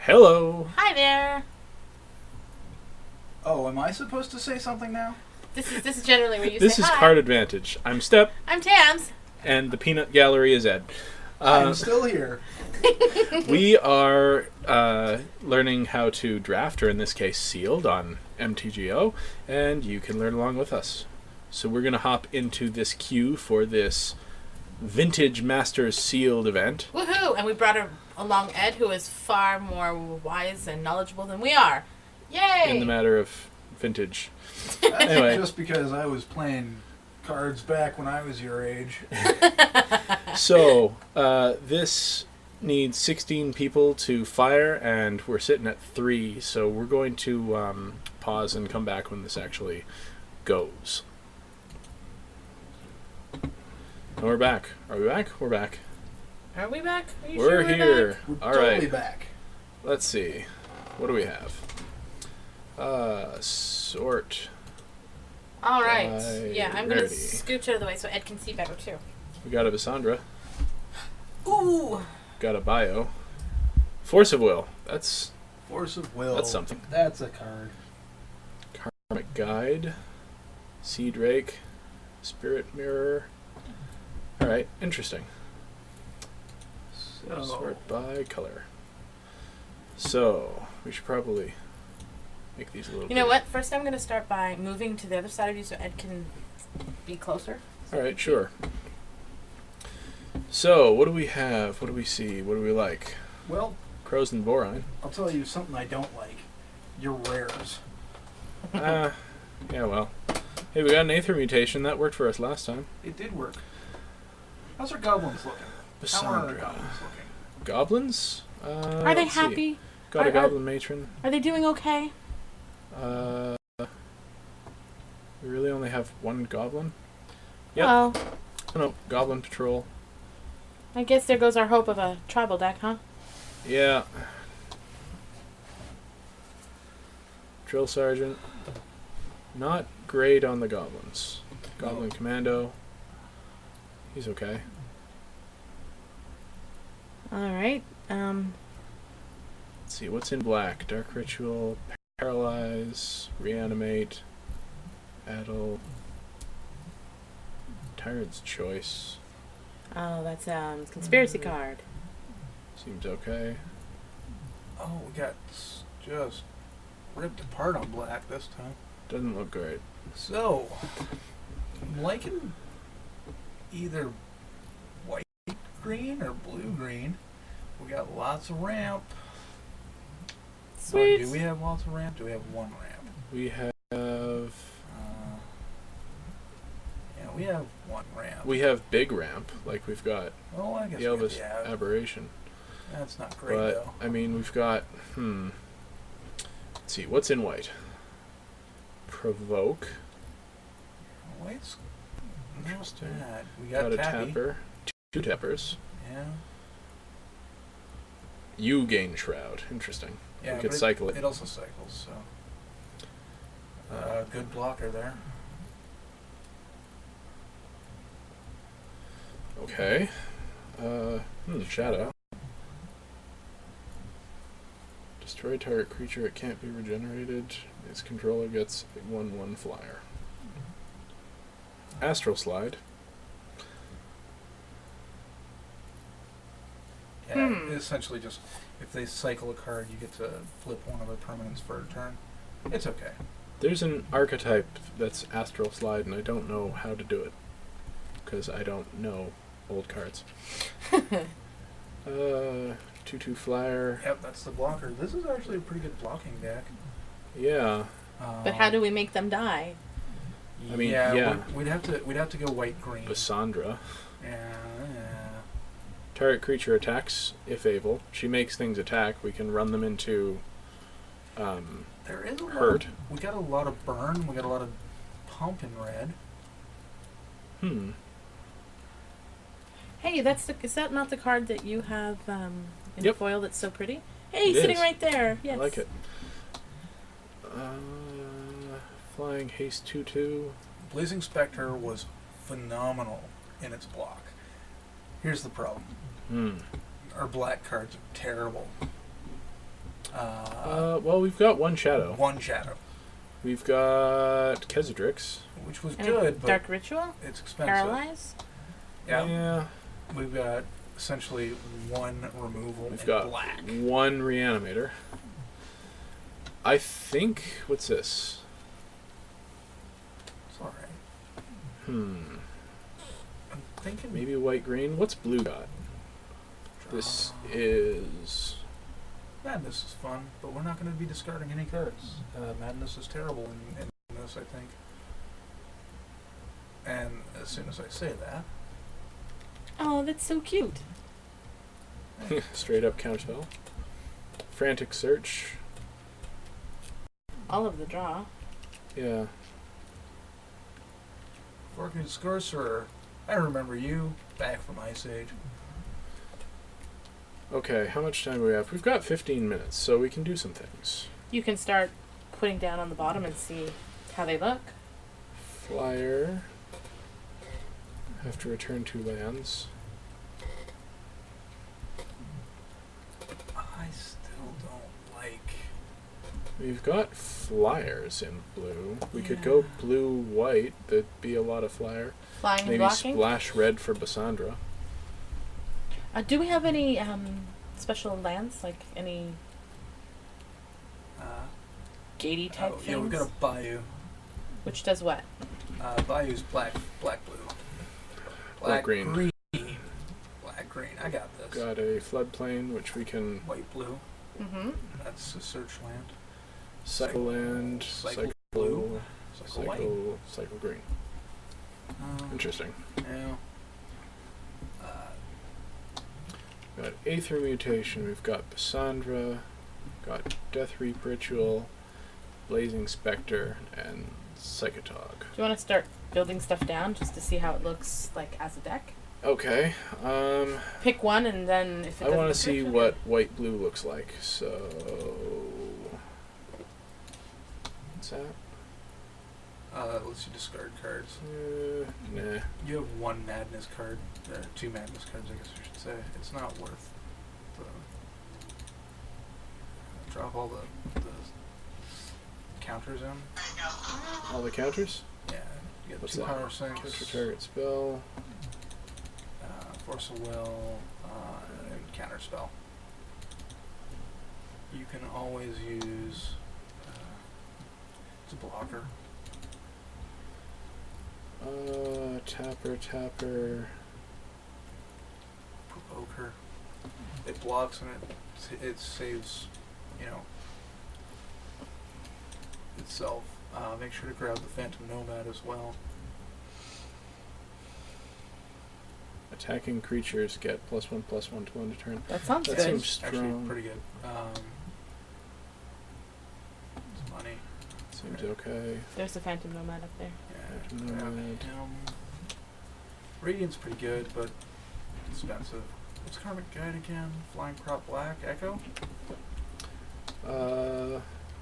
Hello. Hi there. Oh, am I supposed to say something now? This is generally where you This say is hi. Card Advantage. I'm Step, I'm Tams. and the Peanut Gallery is Ed. I'm still here. We are learning how to draft, or in this case, sealed on MTGO, and you can learn along with us. So we're going to hop into this queue for this Vintage Masters Sealed event. Woohoo! And we brought along Ed, who is far more wise and knowledgeable than we are. Yay! In the matter of vintage. That's Anyway. just because I was playing cards back when I was your age. So, this needs 16 people to fire, and we're sitting at 3, so we're going to pause and come back when this actually goes. And we're back. Are we back? We're back. Are we back? Are you We're sure here. Back? We're All totally right. back. Let's see. What do we have? Sort. All right. By Yeah, I'm going to rarity. scooch out of the way so Ed can see better, too. We got a Vissandra. Ooh! Got a Bio. Force of Will. That's Force of Will. That's something. That's a card. Karmic Guide. Sea Drake. Spirit Mirror. Alright, interesting. So, Sort by color. So, we should probably make these a little You know bit. what? First, I'm going to start by moving to the other side of you so Ed can be closer. Alright, sure. So, what do we have? What do we see? What do we like? well, Crows and Borine. I'll tell you something I don't like. Your rares. Yeah, well. Hey, we got an Aether mutation. That worked for us last time. It did work. How's our goblins looking? How are our Bissandra. goblins looking? Goblins? Are they let's see. happy? Got a Are- Goblin Matron. Are they doing okay? We really only have one Goblin? Yep. Well, Oh, no, Goblin Patrol. I guess there goes our hope of a tribal deck, huh? Yeah. Drill Sergeant. Not great on the Goblins. Goblin Commando. He's okay. All right. Let's see, what's in black? Dark Ritual, Paralyze, Reanimate, Addle, Tyrant's Choice. Oh, that's conspiracy card. Seems okay. Oh, we got just ripped apart on black this time. Doesn't look great. So, I'm liking either white green or blue green. We got lots of ramp. Or Sweet. do we have lots of ramp? Do we have one ramp? We have Yeah, we have one ramp. big ramp, like we've got Oh, I guess the we Elvis have. Aberration. That's not great But though. I mean, we've got let's see, what's in white? Provoke. White's Interesting. not bad. We got, Got a tappy. tapper. Two tappers. Yeah. You gain Shroud. Interesting. Yeah, we could but cycle it. It also cycles, so good blocker there. Okay. Shadow. Destroy target creature. It can't be regenerated. Its controller gets a 1/1 flyer. Astral Slide. Yeah, essentially just if they cycle a card, you get to flip one of their permanents for a turn. It's okay. There's an archetype that's Astral Slide, and I don't know how to do it because I don't know old cards. 2/2 flyer. Yep, that's the blocker. This is actually a pretty good blocking deck. Yeah. But how do we make them die? I mean, yeah, yeah. We'd have to go white green. Vissandra. Yeah. Target creature attacks if able. She makes things attack. We can run them into There is a hurt. lot. We got a lot of burn. We got a lot of pump in red. Hey, is that not the card that you have in Yep. foil that's so pretty? Hey, It sitting is. right there. Yes. I like it. Flying haste 2/2. Blazing Spectre was phenomenal in its block. Here's the problem. Our black cards are terrible. Well, we've got one shadow. One shadow. We've got Kezadrix. Which was And good, but Dark Ritual? it's expensive. Paralyze? Yeah. We've got essentially one removal We've in got black. one reanimator. I think... What's this? It's alright. I'm Thinking maybe white-green. What's blue got? This is... Madness is fun, but we're not going to be discarding any cards. Madness is terrible in this, I think. And as soon as I say that... Oh, that's so cute. straight up counterspell. Frantic Search. All of the draw. Yeah. Forking Sorcerer, I remember you, back from Ice Age. Okay, how much time do we have? We've got 15 minutes, so we can do some things. You can start putting down on the bottom and see how they look. Flyer. Have to return 2 lands. I still don't like... We've got flyers in blue. We could Yeah. go blue-white. That'd be a lot of flyer. Flying and Maybe blocking. splash red for Bassandra. Do we have any special lands? Like any gatey type things? yeah, we've got a Bayou. Which does what? Bayou's black, blue. Black green. Black green. I got this. Got a floodplain, which we can White blue. Mm-hmm. That's a search land. cycle land, Cycle blue. Cycle white. cycle green. Interesting. Yeah. Got Aether Mutation, we've got Bassandra, got Death Reap Ritual, Blazing Spectre, and Psychotog. Do you want to start building stuff down just to see how it looks like as a deck? Okay, Pick one and then if it I doesn't want look to see good, what white-blue looks like, so... What's that? Lets you discard cards. Nah. You have one Madness card, or 2 Madness cards, I guess I should say. It's not worth the... Drop all the counters in. All the counters? Yeah, you get What's 2 that? power sinks, Counter target spell. Force of Will, and counter spell. You can always use... it's a blocker. Tapper. Provoker. It blocks and it saves, itself. Make sure to grab the Phantom Nomad as well. Attacking creatures get +1/+1 to 1 to turn. that sounds That good. seems strong. Actually, pretty good. It's money. Seems okay. There's a Phantom Nomad up there. Yeah, Phantom grab Nomad. him. Radiant's pretty good, but expensive. What's Karmic Guide again? Flying Prop Black Echo?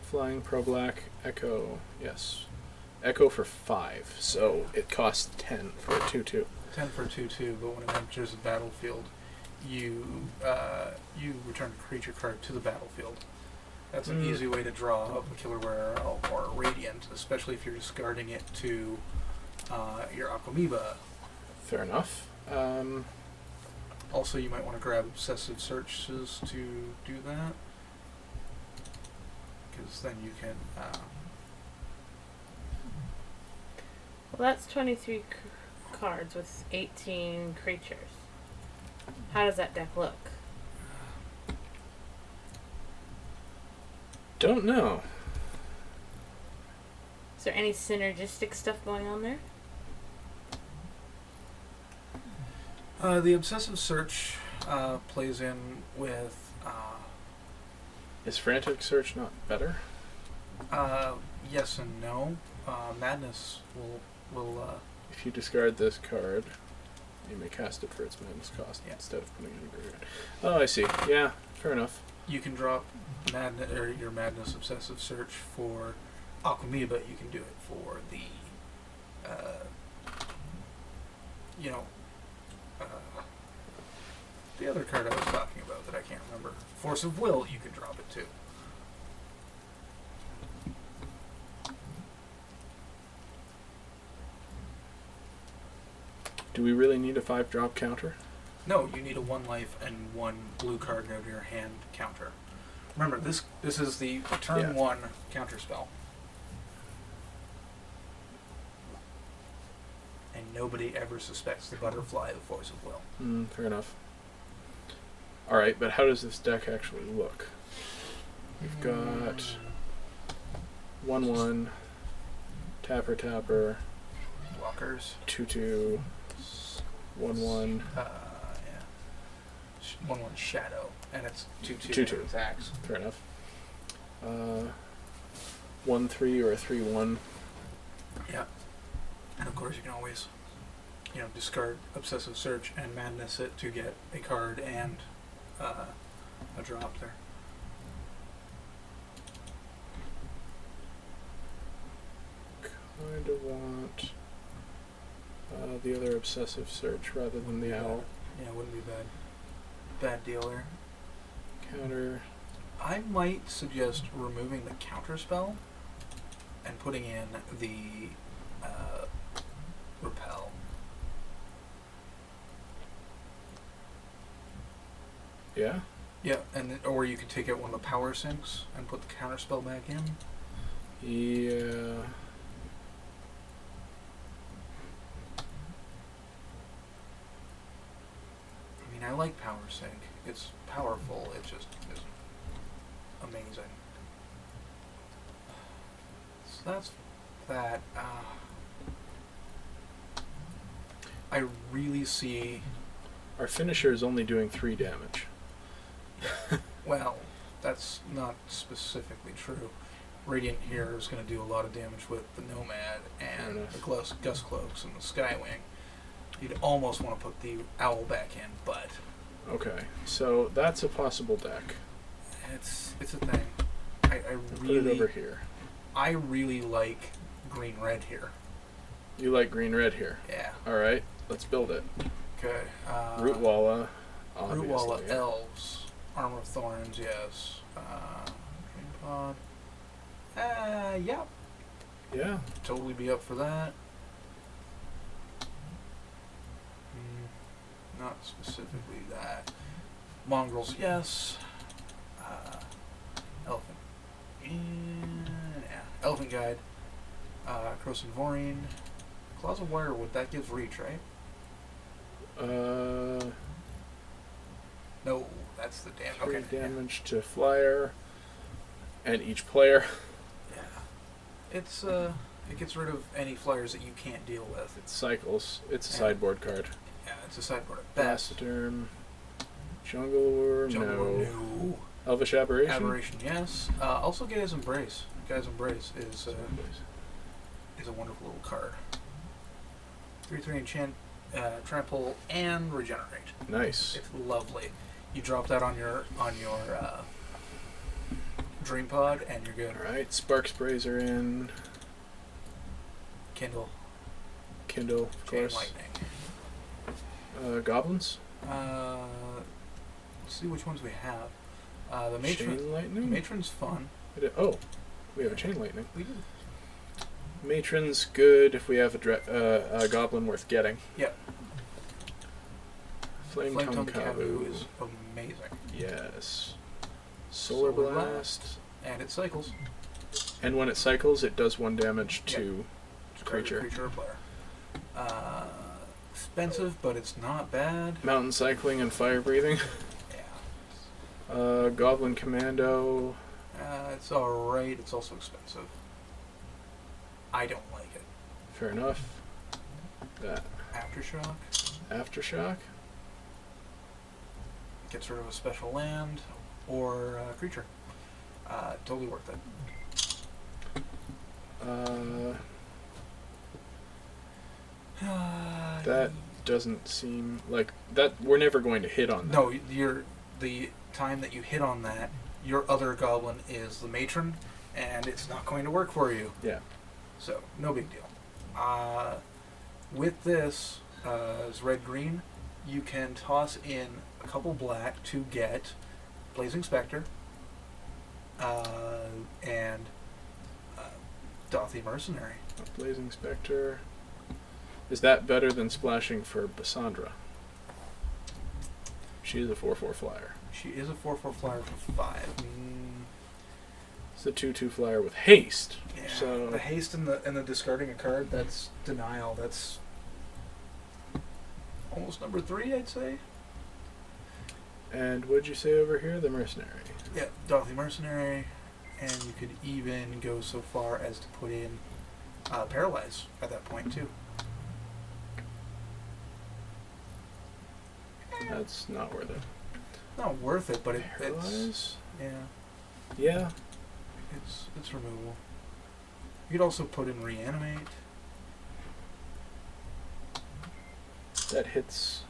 Flying Pro Black Echo. Yes. Echo for 5, so it costs 10 for a 2/2. 10 for 2/2, but when it enters the battlefield, you return a creature card to the battlefield. That's an easy way to draw up a Killer Wearer or a Radiant, especially if you're discarding it to your Aquamoeba. Fair enough. Also, you might want to grab Obsessive Searches to do that, because then you can... Well, that's 23 cards with 18 creatures. How does that deck look? Don't know. Is there any synergistic stuff going on there? The Obsessive Search plays in with... Is Frantic Search not better? yes and no. Madness will If you discard this card, you may cast it for its madness cost Yeah. instead of putting it in the graveyard. Oh, I see. Yeah, fair enough. you can drop your Madness Obsessive Search for Aquamoeba. You can do it for the the other card I was talking about that I can't remember. Force of Will, you can drop it too. Do we really need a 5-drop counter? No, you need a 1 life and 1 blue card out of your hand counter. Remember, this is the turn 1 counter spell. And nobody ever suspects the butterfly, the voice of will. Fair enough. Alright, but how does this deck actually look? We've got 1/1, tapper, Blockers. 2/2, 1/1. 1/1 shadow. And it's 2/2. 2/2. Attacks. Fair enough. 1/3 or a 3/1. Yeah. And of course you can always, discard Obsessive Search and Madness it to get a card and a drop there. Kind of want the other Obsessive Search rather than the owl. Yeah, it wouldn't be bad. Bad deal there. Counter. I might suggest removing the counter spell and putting in the repel. Yeah? Yeah, or you could take out one of the power sinks and put the counter spell back in. Yeah. I mean, I like power sync. It's powerful. It just is amazing. So that's that. I really see. Our finisher is only doing 3 damage. Well, that's not specifically true. Radiant here is going to do a lot of damage with the Nomad and the Gust Cloaks and the Skywing. You'd almost want to put the Owl back in, but Okay, so that's a possible deck. it's a thing. I Put it over here. I really like green-red here. You like green-red here. Yeah. Alright, let's build it. Okay. Rootwalla, obviously. Rootwalla Elves. Armor of Thorns, yes. Dream Pod. Yeah. Yeah. Totally be up for that. Not specifically that. Mongrels, yes. Elephant. Yeah. Elephant Guide. Croson Vorine. Claws of Wirewood, that gives reach, right? No, that's the damage. 3 Okay. damage to flyer and each player. Yeah. It's it gets rid of any flyers that you can't deal with. It cycles. It's a Yeah. sideboard card. Yeah, it's a sideboard at best. Bassiderm. Jungle Jungle, no. no. Elvish Aberration? Aberration, yes. Also, Gaia's Embrace. Gaia's Embrace is a wonderful little card. 3/3 enchant, trample, and regenerate. Nice. It's lovely. You drop that on your Dream Pod, and you're good. Alright, Spark Sprays are in. Kindle, Kindle, of Chain course. Lightning. Goblins? Let's see which ones we have. The Matron. Chain Lightning? Matron's fun. Oh, we have a Chain Lightning. We do. Matron's good if we have a goblin worth getting. Yep. Flame Tongue Kabu Kabu is amazing. Yes. Solar Blast. And it cycles. And when it cycles, it does 1 damage Yep. to creature. Creature or player. Expensive, but it's not bad. Mountain Cycling and Fire Breathing. Yeah. Goblin Commando. It's alright. It's also expensive. I don't like it. Fair enough. That. Aftershock. Aftershock. Gets rid of a special land or creature. Totally worth it. That doesn't seem like that. We're never going to hit on that. No, the time that you hit on that, your other goblin is the matron, and it's not going to work for you. Yeah. So no big deal. With this as red-green, you can toss in a couple black to get Blazing Spectre and Dothy Mercenary. Blazing Spectre. Is that better than splashing for Bassandra? She is a 4/4 flyer. She is a 4/4 flyer for 5. It's a 2/2 flyer with haste. Yeah. So The haste and the discarding a card, that's denial. That's almost number 3, I'd say. And what'd you say over here? The mercenary. Yeah, Dorothy Mercenary, and you could even go so far as to put in Paralyze at that point too. That's not worth it. Not worth it, but it's Paralyze? yeah, Yeah. it's removable. You could also put in Reanimate. That hits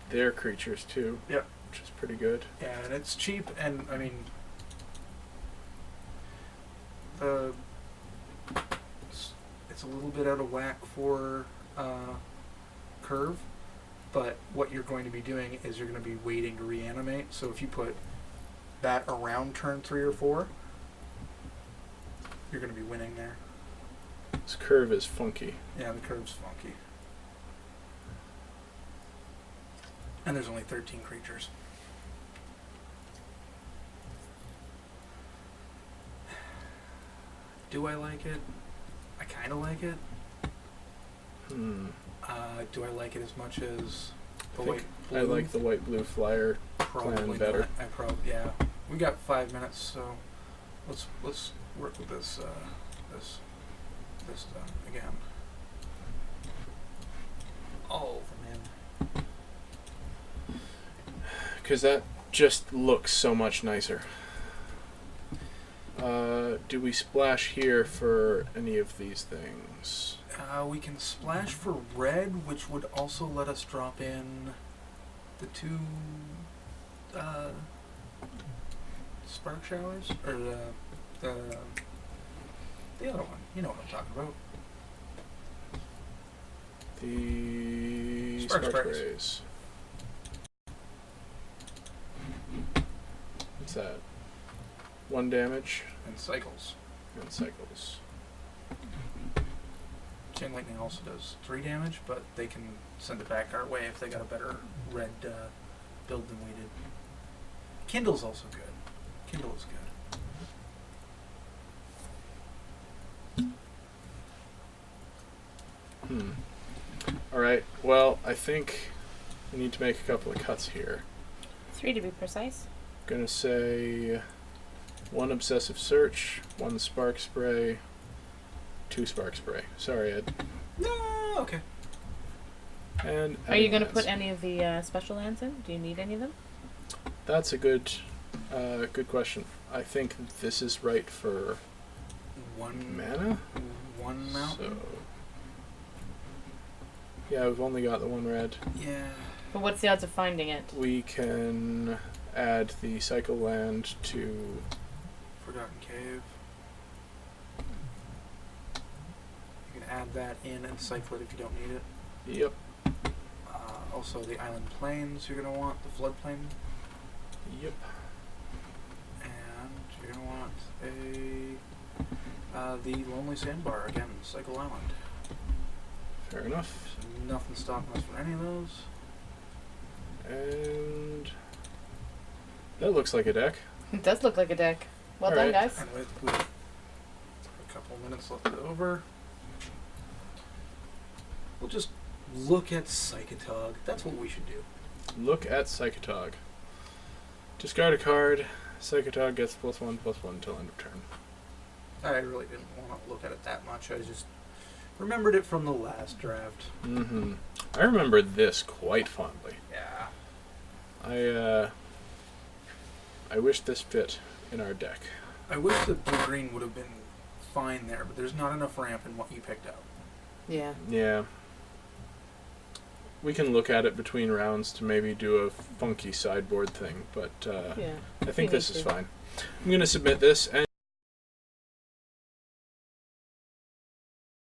their creatures too. Yep. Which is pretty good. Yeah, and it's cheap, and I mean, it's a little bit out of whack for Curve, but what you're going to be doing is you're going to be waiting to reanimate. So if you put that around turn 3 or 4, you're going to be winning there. This curve is funky. Yeah, the curve's funky. And there's only 13 creatures. Do I like it? I kind of like it. Do I like it as much as the white blue? I like the white blue flyer plan better. Not. Yeah. We got 5 minutes, so let's work with this again. All of them in. Because that just looks so much nicer. Do we splash here for any of these things? We can splash for red, which would also let us drop in the 2 spark showers, or the other one. You know what I'm talking about. The Spark spark sprays. sprays. What's that? 1 damage And cycles. and cycles. Chain Lightning also does 3 damage, but they can send it back our way if they got a better red build than we did. Kindle's also good. Kindle is good. Alright, well, I think we need to make a couple of cuts here. 3 to be precise. Gonna say 1 obsessive search, 1 spark spray, 2 spark spray. Sorry, Ed. No, okay. And Are you going to lands. put any of the special lands in? Do you need any of them? That's a good question. I think this is right for One mana. mountain. So yeah, we've only got the 1 red. Yeah. But what's the odds of finding it? We can add the cycle land to Forgotten Cave. You can add that in and cycle it if you don't need it. yep. Also, the Island Plains you're going to want, the Floodplain, Yep. and you're going to want the Lonely Sandbar again, Cycle Island. Fair enough. So nothing stopping us from any of those. And that looks like a deck. It does look like a deck. Well All done, right. guys. And with a couple of minutes left over, we'll just look at Psychotog. That's what we should do. Look at Psychotog. Discard a card. Psychotog gets +1/+1 until end of turn. I really didn't want to look at it that much. I just remembered it from the last draft. I remember this quite fondly. Yeah. I wish this fit in our deck. I wish the blue-green would have been fine there, but there's not enough ramp in what you picked out. Yeah. Yeah. We can look at it between rounds to maybe do a funky sideboard thing, but Yeah. I think We this need is to. fine. I'm going to submit this, and